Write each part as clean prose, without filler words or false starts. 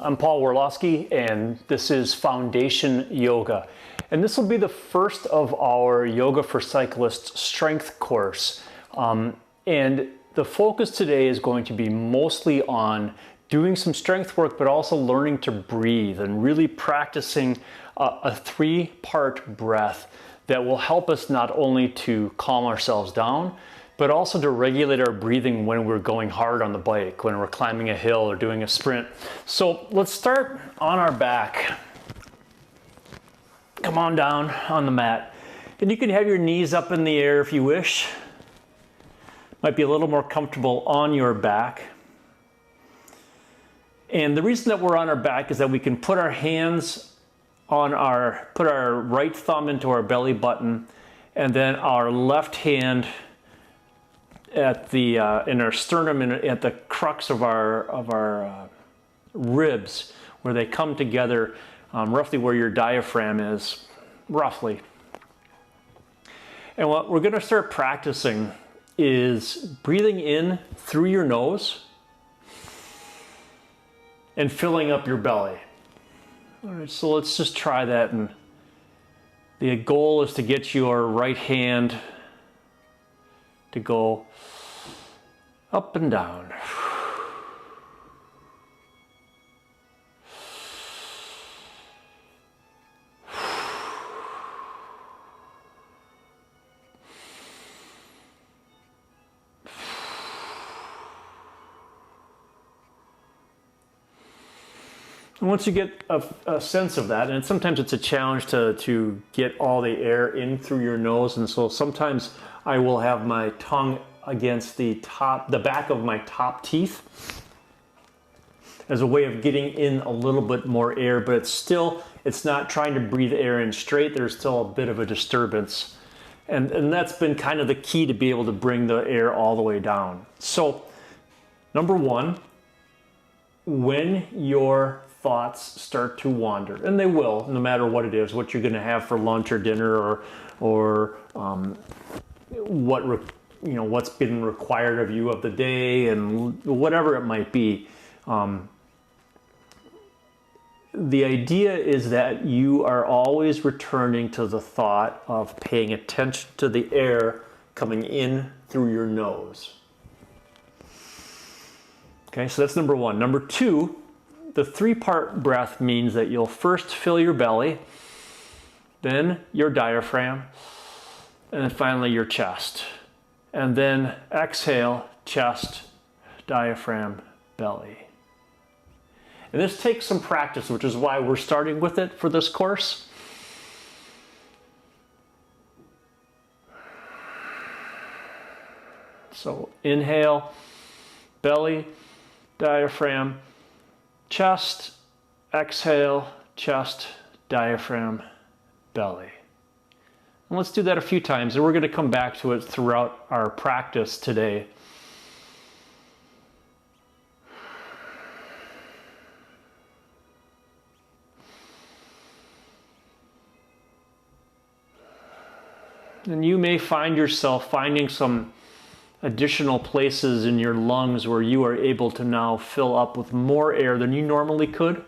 I'm Paul Worlowski, and this is Foundation Yoga. And this will be the first of our Yoga for Cyclists strength course. And the focus today is going to be mostly on doing some strength work, but also learning to breathe and really practicing a three-part breath that will help us not only to calm ourselves down, but also to regulate our breathing when we're going hard on the bike, when we're climbing a hill or doing a sprint. So let's start on our back. Come on down on the mat. And you can have your knees up in the air if you wish. Might be a little more comfortable on your back. And the reason that we're on our back is that we can put our hands on put our right thumb into our belly button, and then our left hand at the in our sternum and at the crux of our ribs, where they come together, roughly where your diaphragm is, roughly. And what we're going to start practicing is breathing in through your nose and filling up your belly. All right, so let's just try that. And the goal is to get your right hand to go up and down. And once you get a sense of that, and sometimes it's a challenge to get all the air in through your nose, and so sometimes I will have my tongue against the back of my top teeth as a way of getting in a little bit more air, but it's not trying to breathe air in straight. There's still a bit of a disturbance. And that's been kind of the key to be able to bring the air all the way down. So, number one, when your thoughts start to wander, and they will, no matter what it is, what you're going to have for lunch or dinner, or what's been required of you of the day, and whatever it might be. The idea is that you are always returning to the thought of paying attention to the air coming in through your nose. Okay, so that's number one. Number two, the three-part breath means that you'll first fill your belly, then your diaphragm, and then finally your chest. And then exhale, chest, diaphragm, belly. And this takes some practice, which is why we're starting with it for this course. So inhale, belly, diaphragm, chest, exhale, chest, diaphragm, belly. And let's do that a few times, and we're going to come back to it throughout our practice today. And you may find yourself finding some additional places in your lungs where you are able to now fill up with more air than you normally could.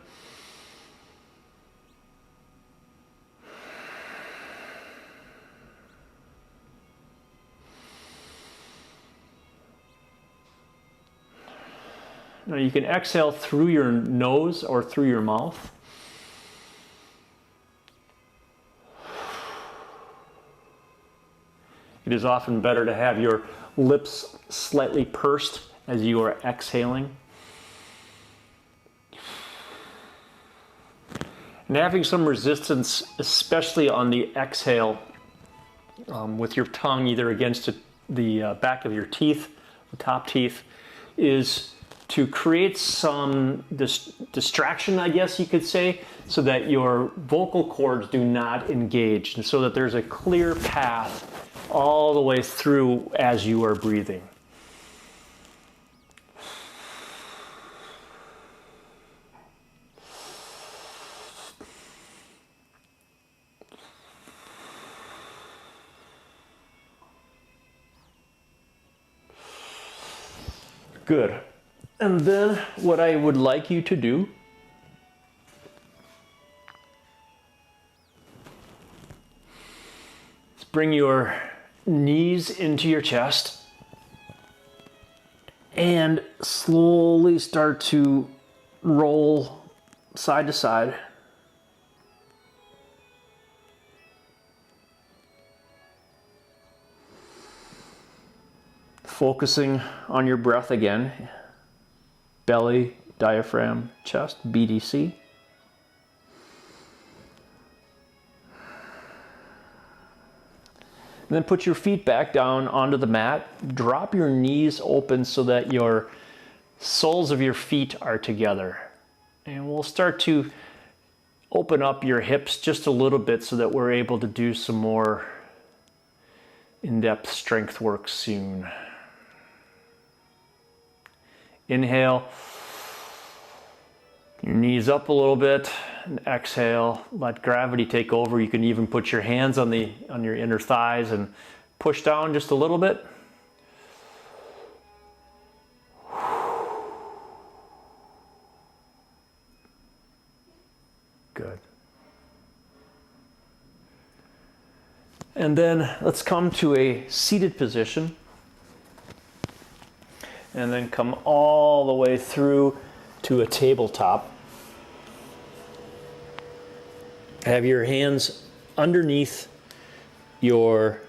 Now you can exhale through your nose or through your mouth. It is often better to have your lips slightly pursed as you are exhaling. And having some resistance, especially on the exhale, with your tongue either against the back of your teeth, the top teeth, is to create some distraction, I guess you could say, so that your vocal cords do not engage, and so that there's a clear path all the way through as you are breathing. Good. And then what I would like you to do bring your knees into your chest and slowly start to roll side to side. Focusing on your breath again. Belly, diaphragm, chest, BDC. And then put your feet back down onto the mat. Drop your knees open so that your soles of your feet are together. And we'll start to open up your hips just a little bit so that we're able to do some more in-depth strength work soon. Inhale, your knees up a little bit, and exhale, let gravity take over. You can even put your hands on your inner thighs and push down just a little bit. Good. And then let's come to a seated position. And then come all the way through to a tabletop. Have your hands underneath your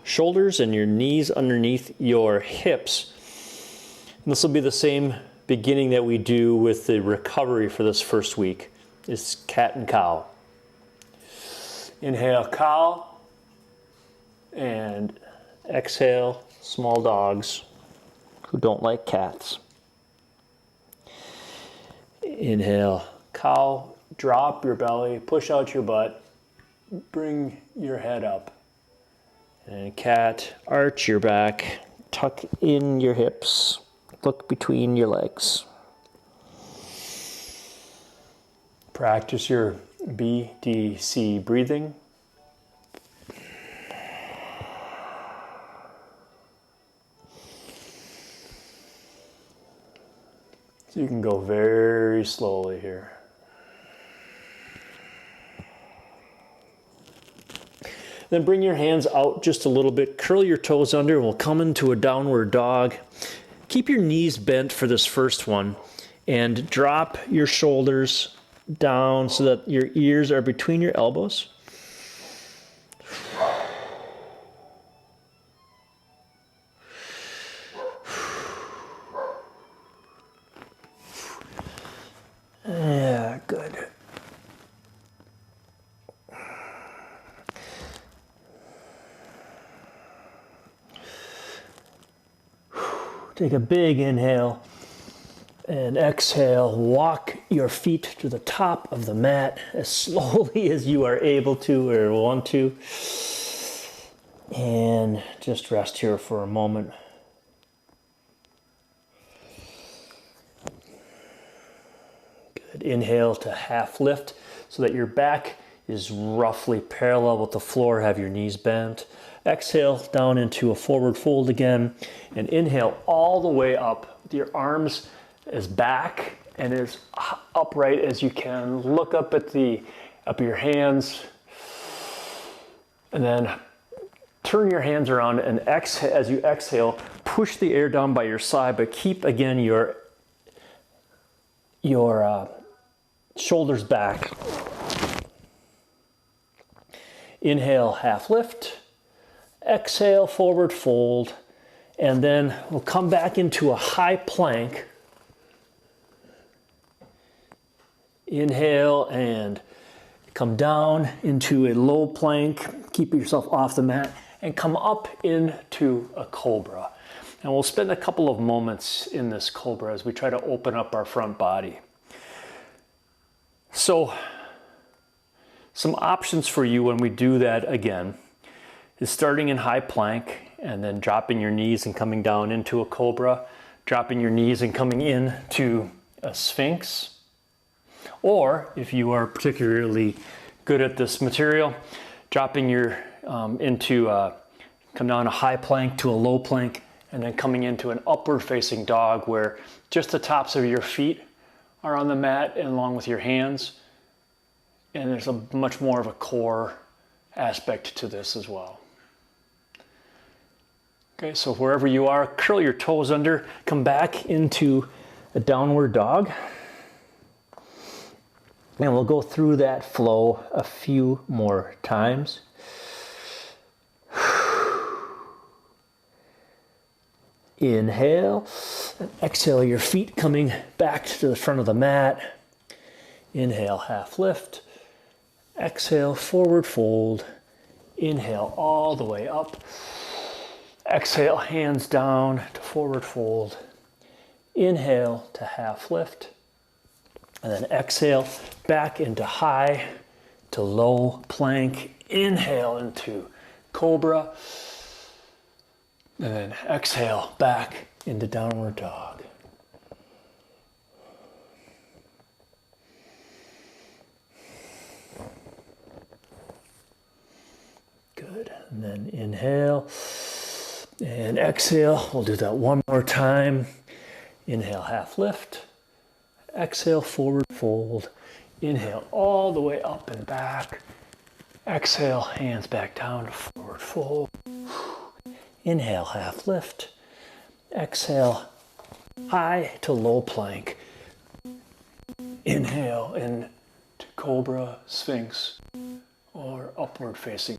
shoulders and your knees underneath your hips. And this will be the same beginning that we do with the recovery for this first week. It's cat and cow. Inhale, cow, and exhale, small dogs who don't like cats. Inhale, cow, drop your belly, push out your butt, bring your head up. And cat, arch your back, tuck in your hips, look between your legs. Practice your BDC breathing. So you can go very slowly here. Then bring your hands out just a little bit, curl your toes under, and we'll come into a downward dog. Keep your knees bent for this first one, and drop your shoulders down so that your ears are between your elbows. Yeah, good. Take a big inhale and exhale. Walk your feet to the top of the mat as slowly as you are able to or want to. And just rest here for a moment. Good. Inhale to half lift so that your back is roughly parallel with the floor. Have your knees bent. Exhale down into a forward fold again, and inhale all the way up with your arms as back and as upright as you can. Look up at your hands, and then turn your hands around and exhale. As you exhale, push the air down by your side, but keep again your shoulders back. Inhale, half lift. Exhale, forward fold, and then we'll come back into a high plank. Inhale and come down into a low plank. Keep yourself off the mat and come up into a cobra. And we'll spend a couple of moments in this cobra as we try to open up our front body. So, some options for you when we do that again is starting in high plank and then dropping your knees and coming down into a cobra, dropping your knees and coming into a sphinx. Or if you are particularly good at this material, dropping your come down a high plank to a low plank and then coming into an upward facing dog where just the tops of your feet are on the mat and along with your hands. And there's a much more of a core aspect to this as well. Okay, so wherever you are, curl your toes under, come back into a downward dog. And we'll go through that flow a few more times. Inhale, and exhale, your feet coming back to the front of the mat. Inhale, half lift. Exhale, forward fold. Inhale, all the way up. Exhale, hands down to forward fold. Inhale to half lift. And then exhale, back into high to low plank. Inhale into cobra. And then exhale, back into downward dog. Good. And then inhale and exhale. We'll do that one more time. Inhale, half lift. Exhale, forward fold. Inhale, all the way up and back. Exhale, hands back down to forward fold. Inhale, half lift. Exhale, high to low plank. Inhale into cobra, sphinx, or upward facing.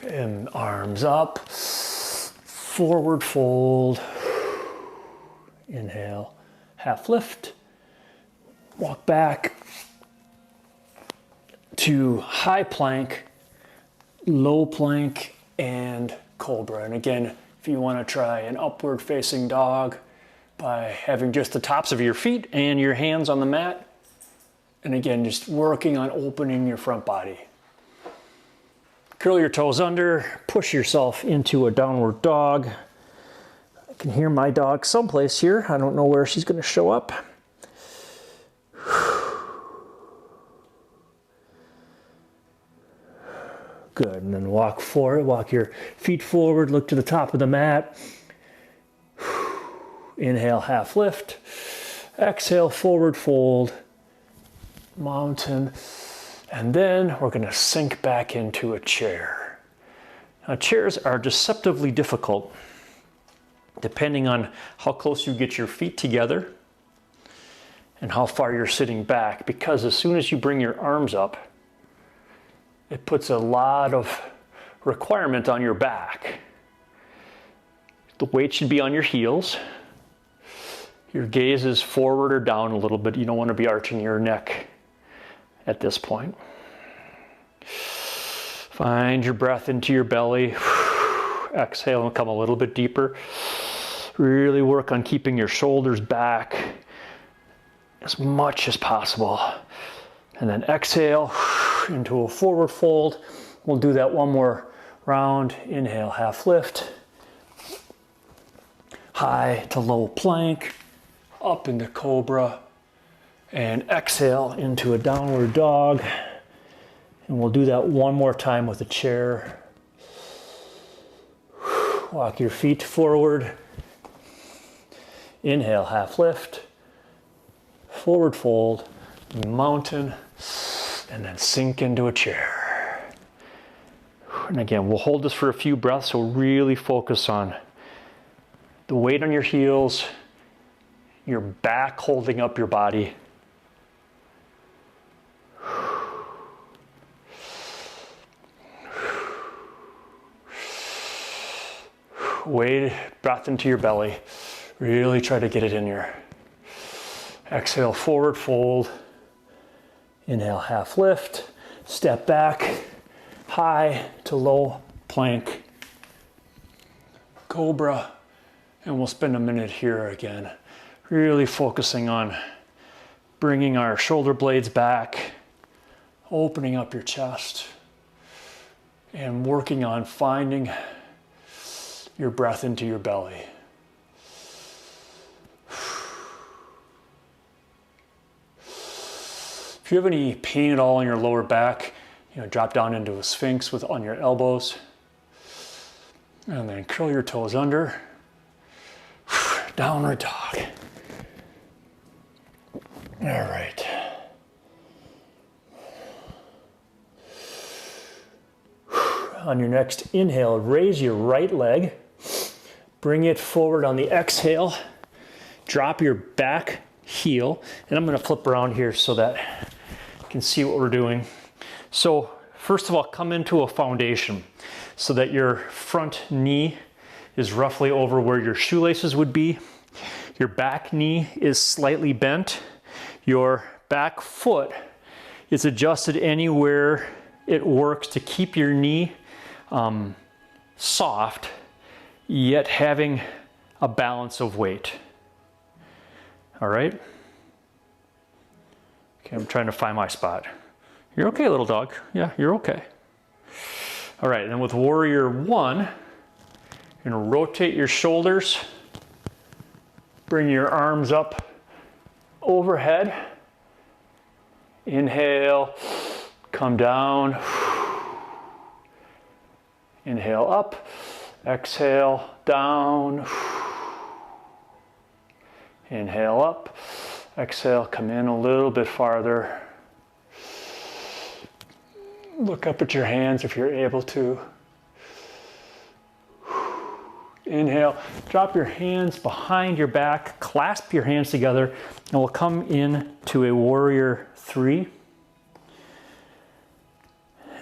And arms up, forward fold, inhale, half lift, walk back to high plank, low plank, and cobra. And again, if you want to try an upward facing dog by having just the tops of your feet and your hands on the mat, and again, just working on opening your front body. Curl your toes under, push yourself into a downward dog. I can hear my dog someplace here. I don't know where she's going to show up. Good, and then walk forward, walk your feet forward, look to the top of the mat. Inhale, half lift. Exhale, forward fold, mountain. And then we're going to sink back into a chair. Now, chairs are deceptively difficult depending on how close you get your feet together and how far you're sitting back, because as soon as you bring your arms up, it puts a lot of requirement on your back. The weight should be on your heels. Your gaze is forward or down a little bit. You don't want to be arching your neck at this point. Find your breath into your belly. Exhale and come a little bit deeper. Really work on keeping your shoulders back as much as possible. And then exhale into a forward fold. We'll do that one more round. Inhale, half lift. High to low plank. Up into cobra. And exhale into a downward dog. And we'll do that one more time with a chair. Walk your feet forward. Inhale, half lift. Forward fold, mountain, and then sink into a chair. And again, we'll hold this for a few breaths, so really focus on the weight on your heels, your back holding up your body. Weight, breath into your belly. Really try to get it in here. Exhale, forward fold. Inhale, half lift. Step back, high to low plank. Cobra. And we'll spend a minute here again, really focusing on bringing our shoulder blades back, opening up your chest, and working on finding your breath into your belly. If you have any pain at all in your lower back, drop down into a sphinx on your elbows, and then curl your toes under. Downward dog. All right. On your next inhale, raise your right leg. Bring it forward on the exhale. Drop your back heel. And I'm going to flip around here so that you can see what we're doing. So first of all, come into a foundation so that your front knee is roughly over where your shoelaces would be. Your back knee is slightly bent. Your back foot is adjusted anywhere it works to keep your knee soft, yet having a balance of weight. All right? Okay, I'm trying to find my spot. You're okay, little dog. Yeah, you're okay. All right, and then with Warrior One, you're gonna rotate your shoulders, bring your arms up overhead. Inhale, come down. Inhale up, exhale down. Inhale up, exhale, come in a little bit farther. Look up at your hands if you're able to. Inhale, drop your hands behind your back, clasp your hands together, and we'll come in to a Warrior Three.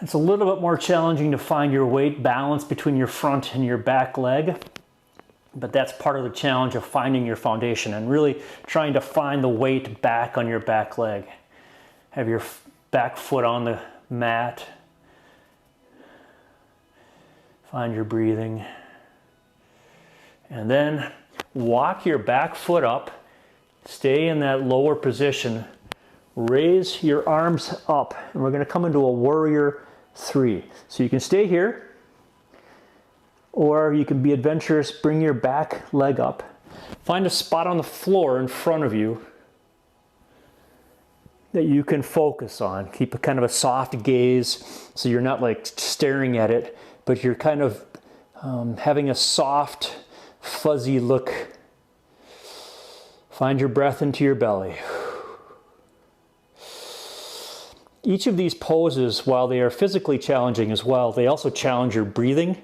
It's a little bit more challenging to find your weight balance between your front and your back leg, but that's part of the challenge of finding your foundation and really trying to find the weight back on your back leg. Have your back foot on the mat. Find your breathing. And then walk your back foot up, stay in that lower position, raise your arms up, and we're going to come into a Warrior Three. So you can stay here, or you can be adventurous, bring your back leg up. Find a spot on the floor in front of you that you can focus on. Keep a kind of a soft gaze so you're not like staring at it, but you're kind of having a soft, fuzzy look. Find your breath into your belly. Each of these poses, while they are physically challenging as well, they also challenge your breathing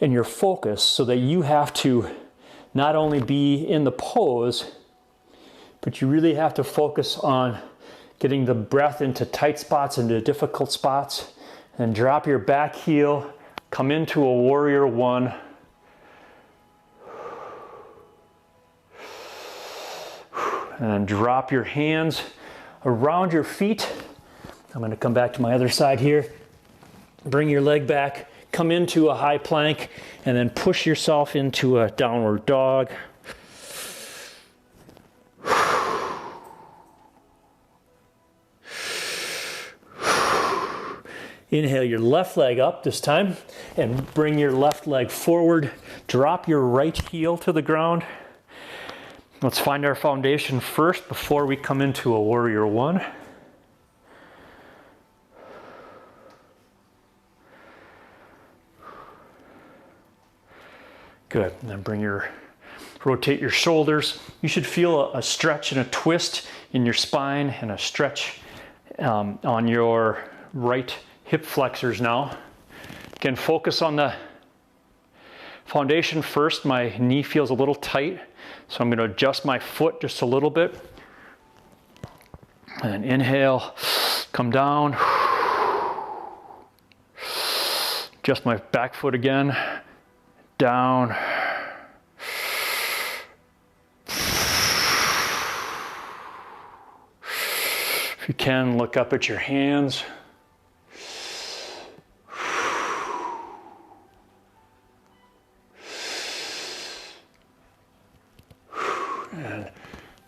and your focus so that you have to not only be in the pose, but you really have to focus on getting the breath into tight spots, into difficult spots, and drop your back heel, come into a Warrior One. And drop your hands around your feet. I'm going to come back to my other side here. Bring your leg back, come into a high plank, and then push yourself into a downward dog. Inhale your left leg up this time, and bring your left leg forward. Drop your right heel to the ground. Let's find our foundation first before we come into a Warrior One. Good, and then rotate your shoulders. You should feel a stretch and a twist in your spine and a stretch on your right hip flexors now. Again, focus on the foundation first. My knee feels a little tight, so I'm going to adjust my foot just a little bit. And then inhale, come down. Adjust my back foot again. Down. If you can, look up at your hands. And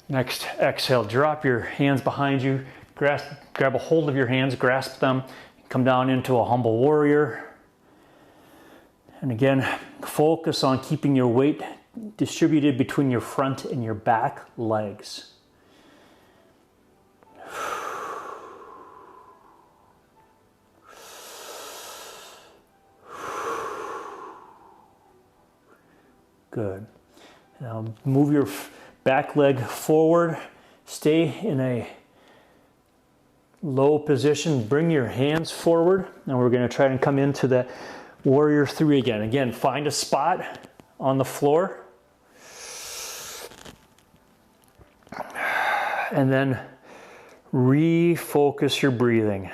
next exhale, drop your hands behind you, grab a hold of your hands, grasp them, come down into a humble warrior. And again, focus on keeping your weight distributed between your front and your back legs. Good. Now move your back leg forward. Stay in a low position. Bring your hands forward. And we're going to try and come into the warrior 3 again. Again, find a spot on the floor. And then refocus your breathing.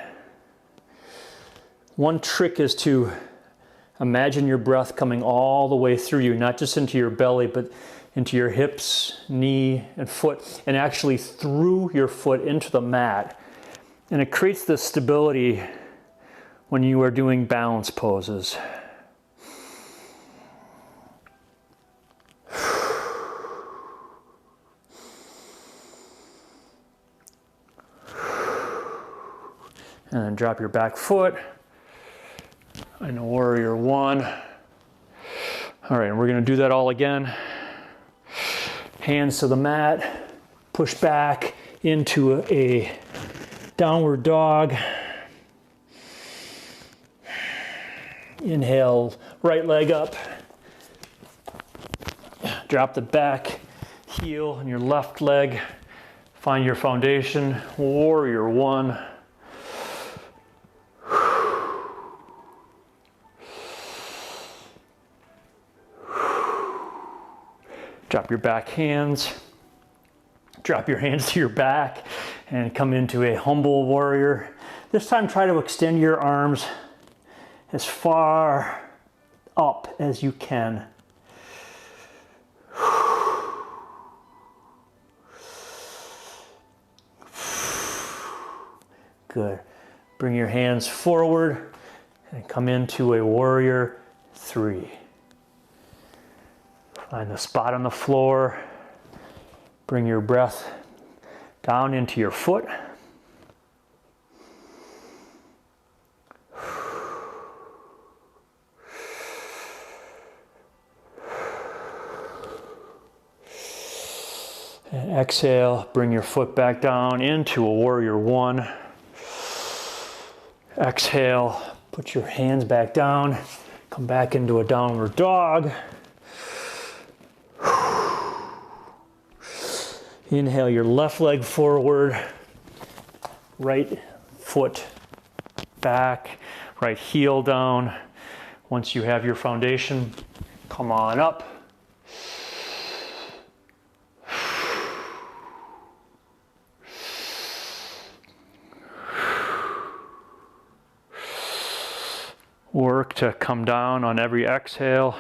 One trick is to imagine your breath coming all the way through you, not just into your belly, but into your hips, knee, and foot, and actually through your foot into the mat. And it creates this stability when you are doing balance poses. And then drop your back foot in a warrior 1. All right, and we're going to do that all again. Hands to the mat, push back into a downward dog. Inhale, right leg up. Drop the back heel and your left leg. Find your foundation, warrior 1. Drop your back hands, drop your hands to your back, and come into a humble warrior. This time try to extend your arms as far up as you can. Good. Bring your hands forward and come into a warrior 3. Find the spot on the floor. Bring your breath down into your foot. And exhale, bring your foot back down into a warrior 1. Exhale, put your hands back down, come back into a downward dog. Inhale your left leg forward, right foot back, right heel down. Once you have your foundation, come on up. Work to come down on every exhale.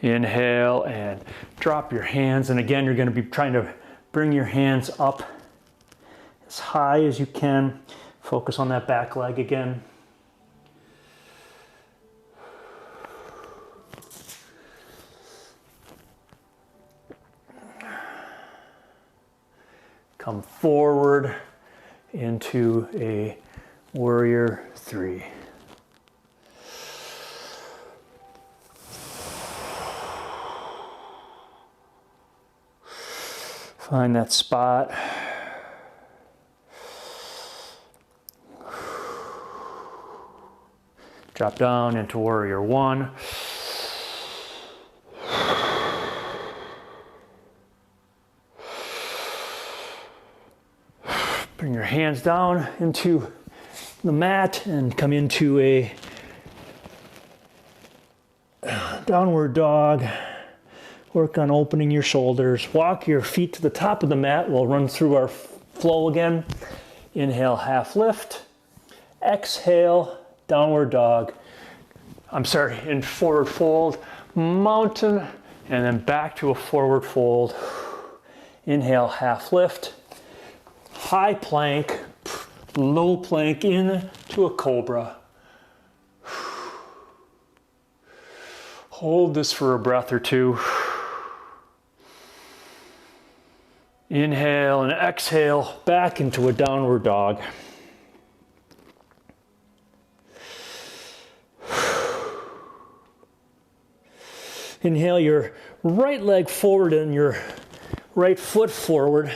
Inhale and drop your hands. And again, you're going to be trying to bring your hands up as high as you can. Focus on that back leg again. Come forward into a warrior 3. Find that spot. Drop down into warrior 1. Bring your hands down into the mat and come into a downward dog. Work on opening your shoulders. Walk your feet to the top of the mat. We'll run through our flow again. Inhale, half lift. Exhale, downward dog. In forward fold, mountain, and then back to a forward fold. Inhale, half lift, high plank, low plank into a cobra. Hold this for a breath or two. Inhale and exhale back into a downward dog. Inhale your right leg forward and your right foot forward.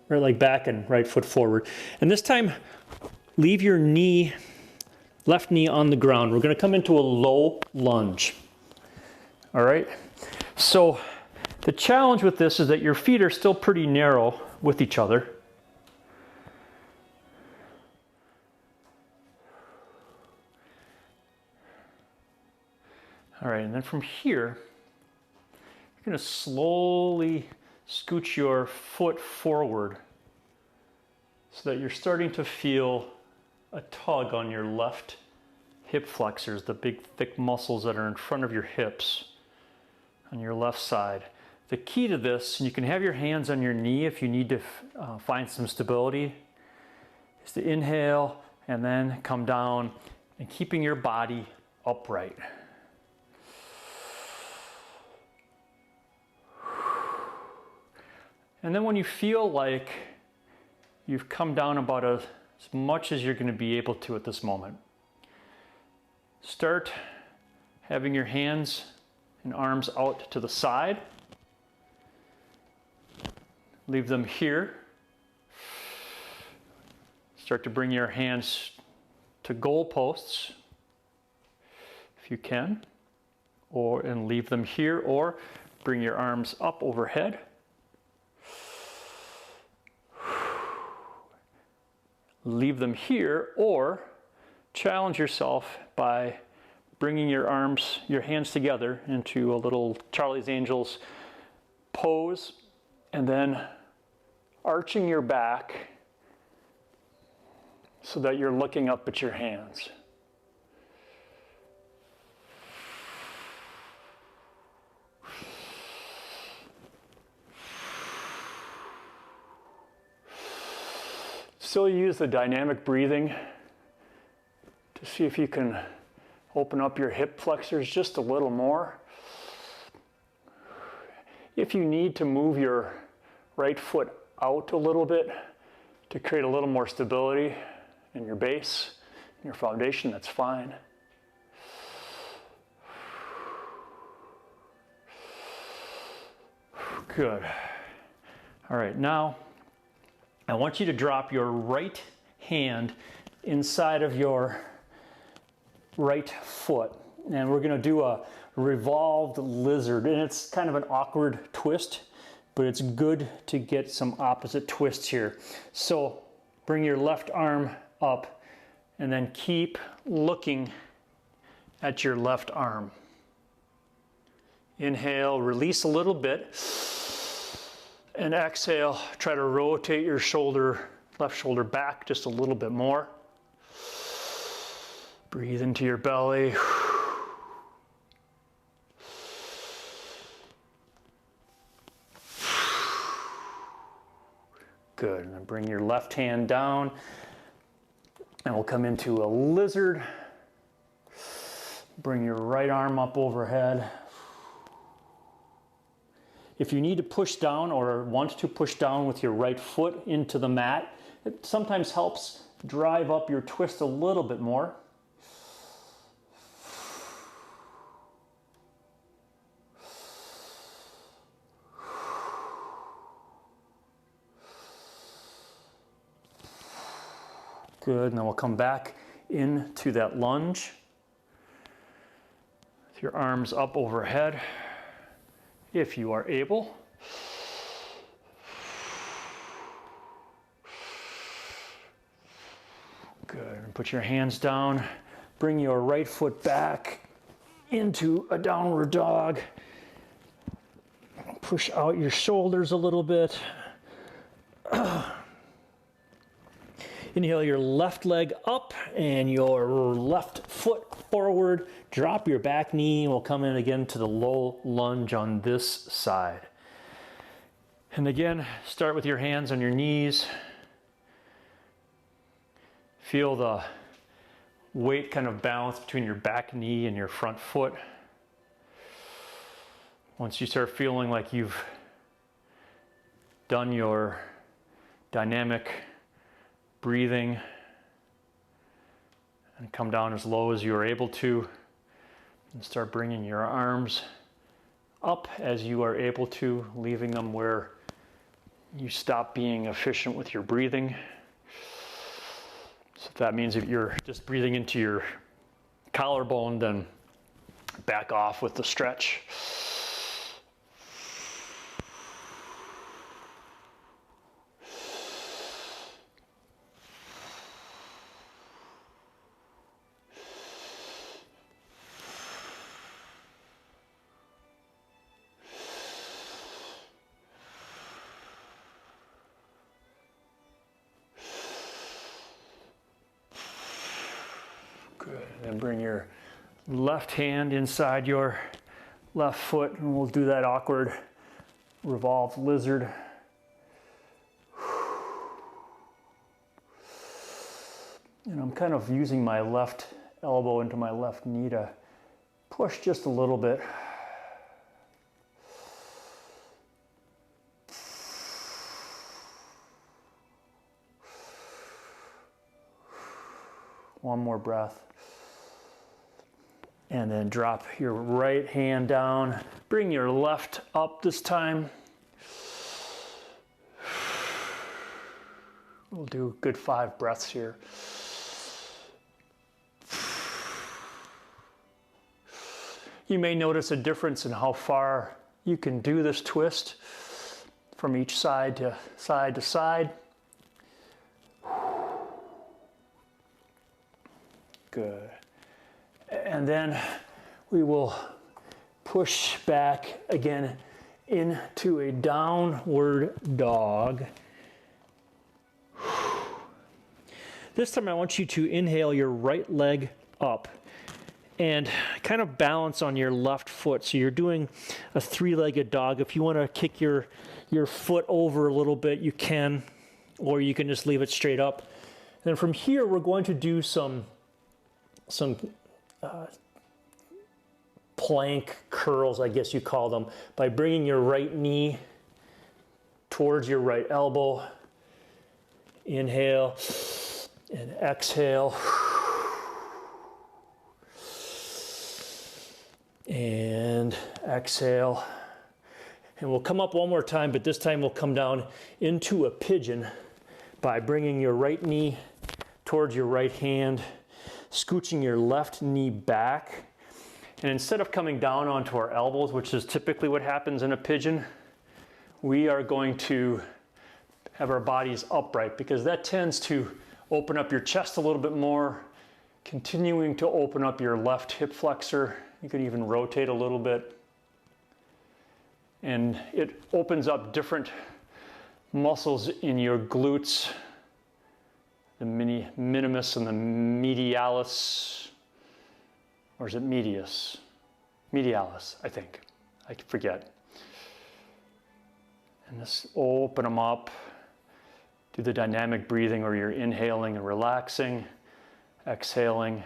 Right leg back and right foot forward. And this time, leave your knee, left knee on the ground. We're going to come into a low lunge. All right? So the challenge with this is that your feet are still pretty narrow with each other. All right, and then from here, you're going to slowly scooch your foot forward so that you're starting to feel a tug on your left hip flexors, the big thick muscles that are in front of your hips on your left side. The key to this, and you can have your hands on your knee if you need to find some stability, is to inhale and then come down and keeping your body upright. And then when you feel like you've come down about as much as you're going to be able to at this moment, start having your hands and arms out to the side. Leave them here. Start to bring your hands to goal posts if you can, and leave them here, or bring your arms up overhead. Leave them here, or challenge yourself by bringing your hands together into a little Charlie's Angels pose, and then arching your back so that you're looking up at your hands. Still use the dynamic breathing to see if you can open up your hip flexors just a little more. If you need to move your right foot out a little bit to create a little more stability in your base, in your foundation, that's fine. Good. All right, now I want you to drop your right hand inside of your right foot. And we're going to do a revolved lizard. And it's kind of an awkward twist, but it's good to get some opposite twists here. So bring your left arm up and then keep looking at your left arm. Inhale, release a little bit. And exhale, try to rotate your left shoulder back just a little bit more. Breathe into your belly. Good, and then bring your left hand down, and we'll come into a lizard. Bring your right arm up overhead. If you need to push down or want to push down with your right foot into the mat, it sometimes helps drive up your twist a little bit more. Good, and then we'll come back into that lunge with your arms up overhead, if you are able. Good, and put your hands down, bring your right foot back into a downward dog. Push out your shoulders a little bit. Inhale your left leg up and your left foot forward. Drop your back knee and we'll come in again to the low lunge on this side. And again, start with your hands on your knees. Feel the weight kind of balance between your back knee and your front foot. Once you start feeling like you've done your dynamic breathing, and come down as low as you are able to, and start bringing your arms up as you are able to, leaving them where you stop being efficient with your breathing. So if that means if you're just breathing into your collarbone, then back off with the stretch. Good. Then bring your left hand inside your left foot, and we'll do that awkward revolved lizard. And I'm kind of using my left elbow into my left knee to push just a little bit. One more breath. And then drop your right hand down. Bring your left up this time. We'll do a good 5 breaths here. You may notice a difference in how far you can do this twist from each side to side to side. Good. And then we will push back again into a downward dog. This time I want you to inhale your right leg up and kind of balance on your left foot. So you're doing a 3-legged dog. If you want to kick your foot over a little bit, you can, or you can just leave it straight up. And from here, we're going to do some plank curls, I guess you call them, by bringing your right knee towards your right elbow. Inhale and exhale. And exhale. And we'll come up one more time, but this time we'll come down into a pigeon by bringing your right knee towards your right hand, scooching your left knee back, and instead of coming down onto our elbows, which is typically what happens in a pigeon, we are going to have our bodies upright, because that tends to open up your chest a little bit more, continuing to open up your left hip flexor. You can even rotate a little bit, and it opens up different muscles in your glutes, the minimus and the medialis, or is it medius? Medialis, I think. I forget. And just open them up. Do the dynamic breathing where you're inhaling and relaxing, exhaling,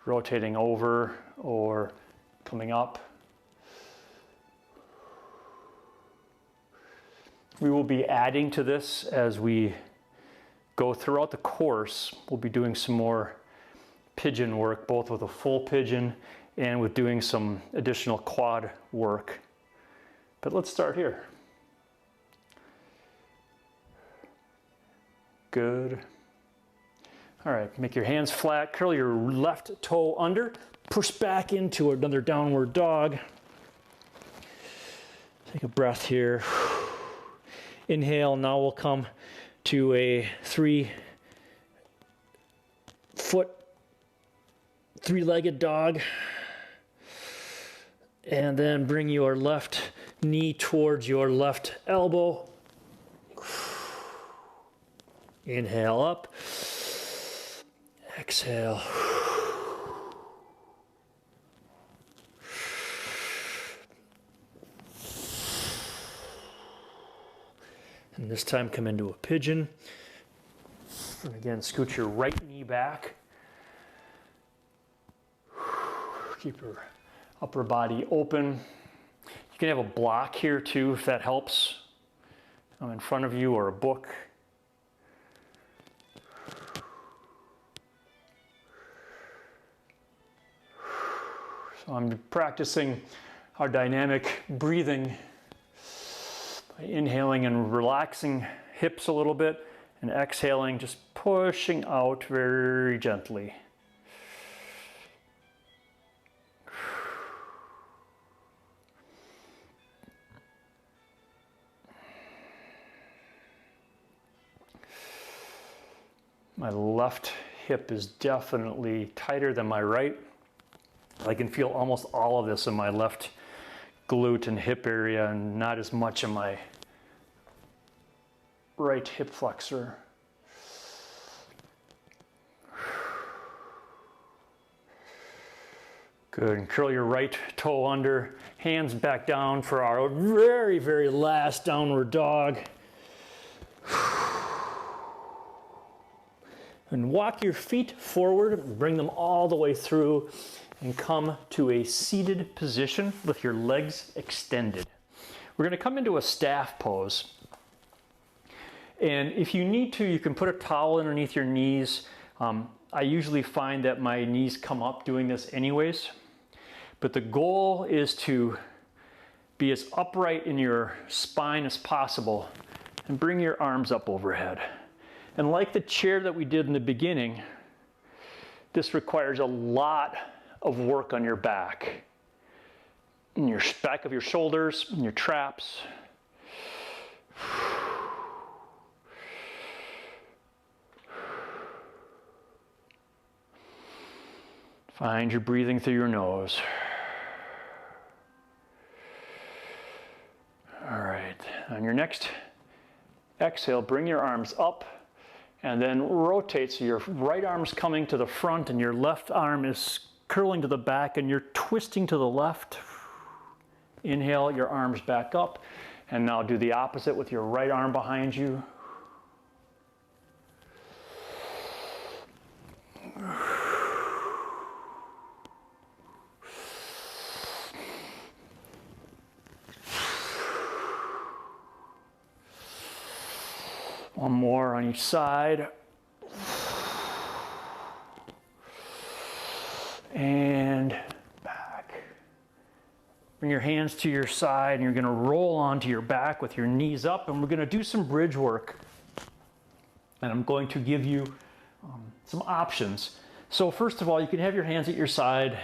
rotating over or coming up. We will be adding to this as we go throughout the course. We'll be doing some more pigeon work, both with a full pigeon and with doing some additional quad work. But let's start here. Good. All right, make your hands flat, curl your left toe under, push back into another downward dog. Take a breath here. Inhale, now we'll come to a 3-legged dog. And then bring your left knee towards your left elbow. Inhale up. Exhale. And this time come into a pigeon. And again, scoot your right knee back. Keep your upper body open. You can have a block here too if that helps. In front of you, or a book. So I'm practicing our dynamic breathing by inhaling and relaxing hips a little bit, and exhaling, just pushing out very gently. My left hip is definitely tighter than my right. I can feel almost all of this in my left glute and hip area, and not as much in my right hip flexor. Good, and curl your right toe under, hands back down for our very, very last downward dog. And walk your feet forward, bring them all the way through, and come to a seated position with your legs extended. We're going to come into a staff pose. And if you need to, you can put a towel underneath your knees. I usually find that my knees come up doing this anyways. But the goal is to be as upright in your spine as possible and bring your arms up overhead. And like the chair that we did in the beginning, this requires a lot of work on your back, in your back of your shoulders, in your traps. Find your breathing through your nose. All right, on your next exhale, bring your arms up and then rotate so your right arm's coming to the front and your left arm is curling to the back and you're twisting to the left. Inhale, your arms back up, and now do the opposite with your right arm behind you. One more on each side. And back. Bring your hands to your side, and you're going to roll onto your back with your knees up, and we're going to do some bridge work. And I'm going to give you some options. So first of all, you can have your hands at your side,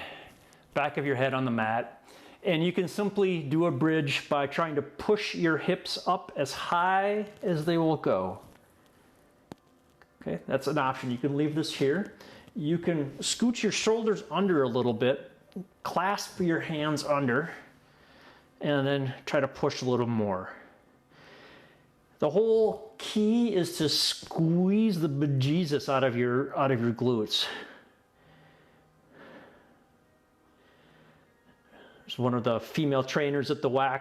back of your head on the mat, and you can simply do a bridge by trying to push your hips up as high as they will go. Okay, that's an option. You can leave this here. You can scoot your shoulders under a little bit, clasp your hands under, and then try to push a little more. The whole key is to squeeze the bejesus out of your glutes. There's one of the female trainers at the WAC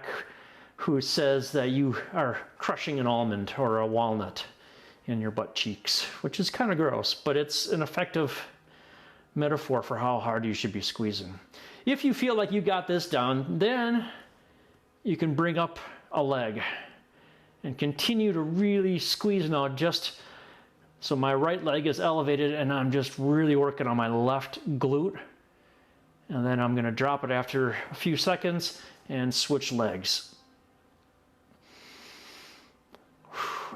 who says that you are crushing an almond or a walnut in your butt cheeks, which is kind of gross, but it's an effective metaphor for how hard you should be squeezing. If you feel like you got this down, then you can bring up a leg and continue to really squeeze now, just so my right leg is elevated and I'm just really working on my left glute. And then I'm going to drop it after a few seconds and switch legs.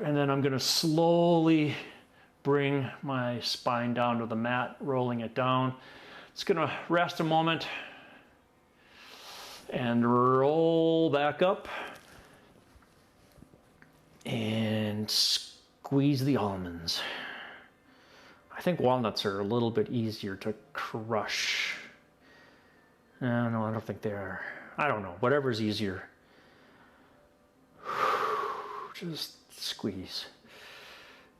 And then I'm going to slowly bring my spine down to the mat, rolling it down. It's going to rest a moment and roll back up and squeeze the almonds. I think walnuts are a little bit easier to crush. No, I don't think they are. I don't know, whatever's easier. Just squeeze.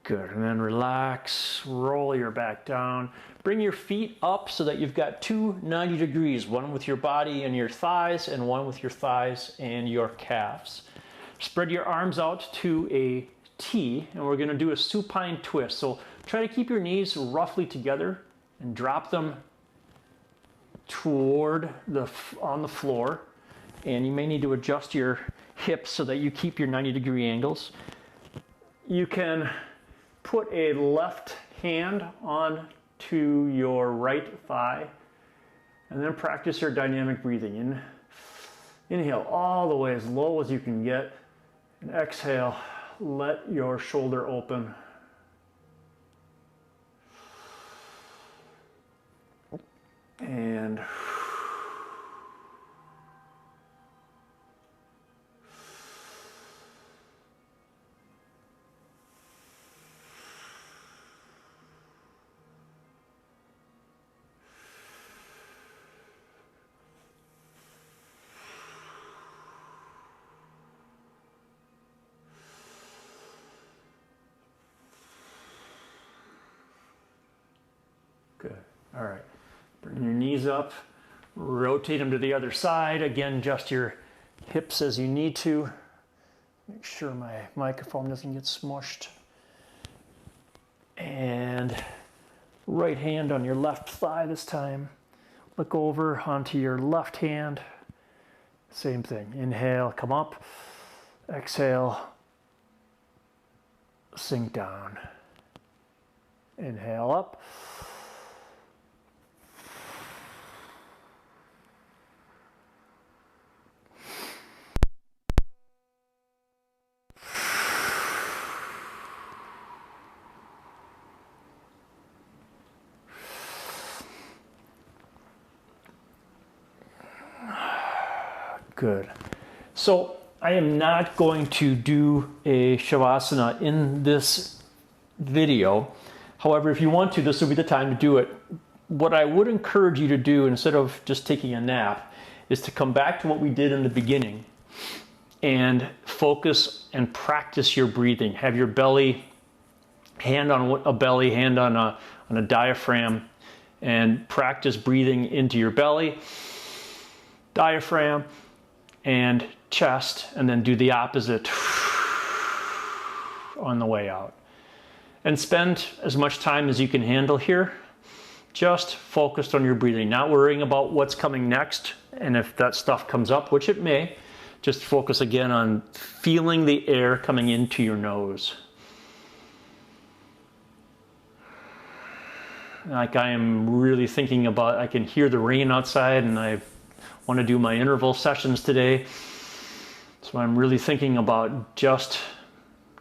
Good, and then relax, roll your back down. Bring your feet up so that you've got two 90 degrees, one with your body and your thighs and one with your thighs and your calves. Spread your arms out to a T, and we're going to do a supine twist. So try to keep your knees roughly together and drop them toward on the floor. And you may need to adjust your hips so that you keep your 90-degree angles. You can put a left hand on to your right thigh, and then practice your dynamic breathing. Inhale all the way as low as you can get, and exhale, let your shoulder open. And good. All right. Bring your knees up, rotate them to the other side. Again, adjust your hips as you need to. Make sure my microphone doesn't get smushed. And right hand on your left thigh this time. Look over onto your left hand. Same thing. Inhale, come up. Exhale, sink down. Inhale up. Good. So I am not going to do a Shavasana in this video. However, if you want to, this will be the time to do it. What I would encourage you to do, instead of just taking a nap, is to come back to what we did in the beginning and focus and practice your breathing. Have your belly, hand on a belly, hand on a diaphragm, and practice breathing into your belly, diaphragm, and chest, and then do the opposite on the way out. And spend as much time as you can handle here, just focused on your breathing, not worrying about what's coming next, and if that stuff comes up, which it may, just focus again on feeling the air coming into your nose. Like I am really thinking about, I can hear the rain outside, and I want to do my interval sessions today. So I'm really thinking about just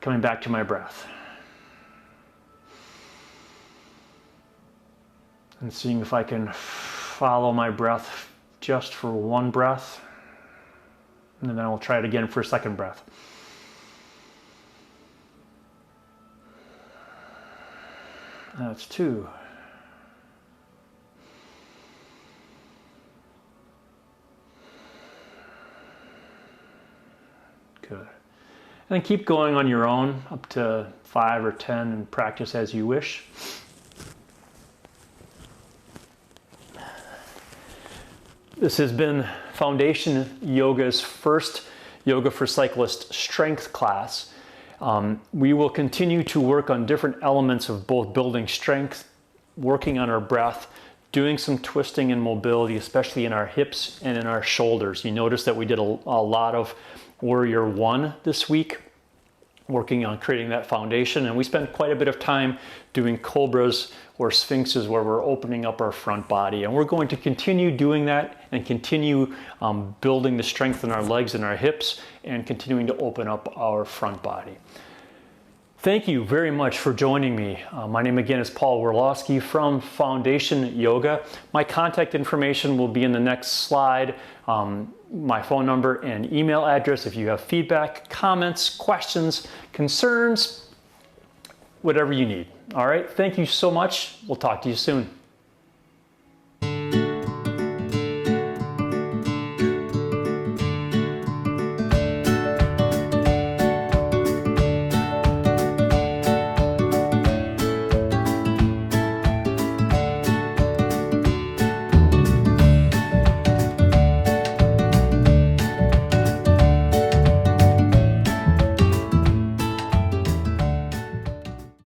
coming back to my breath. And seeing if I can follow my breath just for one breath. And then I'll try it again for a second breath. That's 2. Good. And then keep going on your own up to 5 or 10 and practice as you wish. This has been Foundation Yoga's first Yoga for Cyclist strength class. We will continue to work on different elements of both building strength, working on our breath, doing some twisting and mobility, especially in our hips and in our shoulders. You notice that we did a lot of Warrior 1 this week, working on creating that foundation, and we spent quite a bit of time doing cobras or sphinxes where we're opening up our front body, and we're going to continue doing that and continue building the strength in our legs and our hips and continuing to open up our front body. Thank you very much for joining me. My name again is Paul Werlowski from Foundation Yoga. My contact information will be in the next slide. My phone number and email address if you have feedback, comments, questions, concerns, whatever you need. All right, thank you so much. We'll talk to you soon.